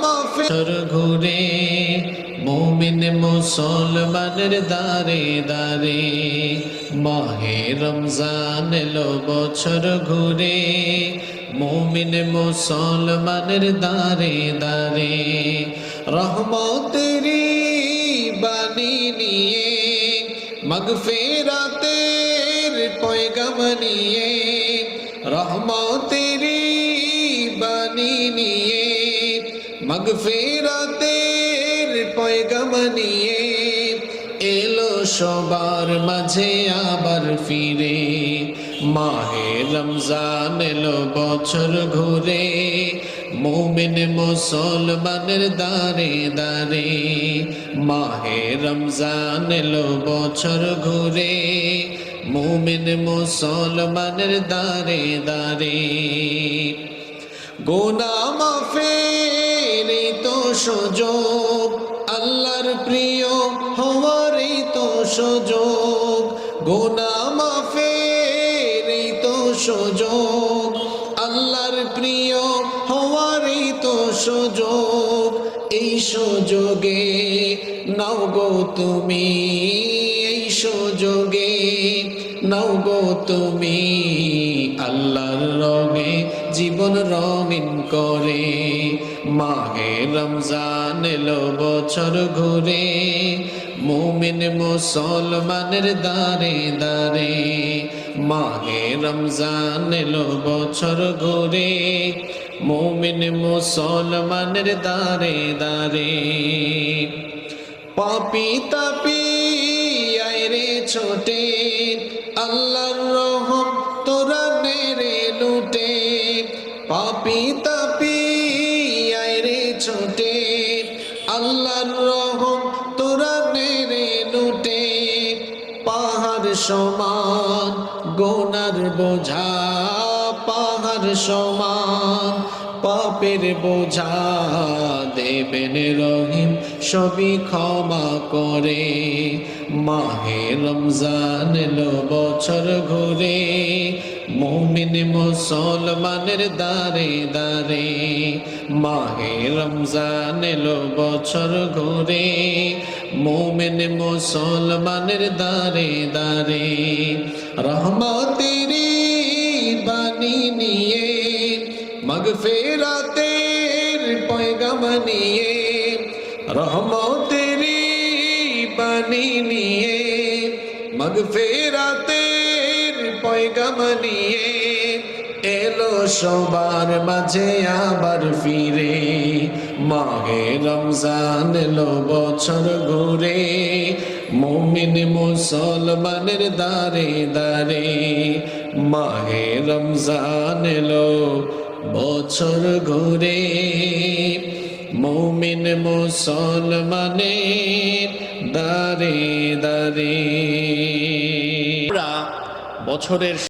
বছর ঘুরে মুমিন মুসলমানের দারে দারে, মাহে রমজান এলো বছর ঘুরে মুমিন মুসলমানের দারে দারে। রহমতেরি বাণী নিয়ে, মাগফিরাতের পয়গাম নিয়ে, রহমতেরি বাণী নিয়ে, মাগফিরাতের পয়গাম নিয়ে এলো সবার মাঝে আবার ফিরে। মাহে রমজান এলো বছর ঘুরে মুমিন মুসলমানের দারে দারে, মাহে রমজান এলো বছর ঘুরে মুমিন মুসলমানের দারে দারে। গুনাহ মাফের তো সুযোগ, আল্লাহর প্রিয় হওয়ার তো সুযোগ। গুনাহ মাফের তো সুযোগ, আল্লাহর প্রিয় হওয়ার তো সুযোগ। এই সুযোগে নাও গো তুমি, এই সুযোগে নাও গো তুমি, আল্লাহর রঙে জীবন রঙিন করে। মাহে রমজান এলো বছর ঘুরে মুমিন মুসলমানের দারে দারে, মাহে রমজান এলো বছর ঘুরে মুমিন মুসলমানের দারে দারে। পাপী তাপী আইরে ছোটে, আল্লাহর রহম তোরা নেড়ে লুটে। পাপী তাপী আইরে ছোটে, আল্লাহর রহম তোরা নেড়ে লুটে। পাহাড় সমান গুনার বোঝা, পাহাড় সমান পাপের বোঝা, দেবেন রহিম সবই ক্ষমা করে। মাহে রমজান এলো বছর ঘুরে মুমিন মুসলমানের দারে দারে, মাহে রমজান এলো বছর ঘুরে মুমিন মুসলমানের দারে দারে। রহমতেরি বাণী নিয়ে, মাগফিরাতের পয়গাম নিয়ে, রহমতেরি বাণী নিয়ে, মাগফিরাতের পয়গাম নিয়ে এলো সবার মাঝে আবার ফিরে। মাহে রমজান এলো বছর ঘুরে মুমিন মুসলমানের দারে দারে, মাহে রমজান এলো বছর ঘুরে মুমিন মুসলমানের দারে দারে। বছরের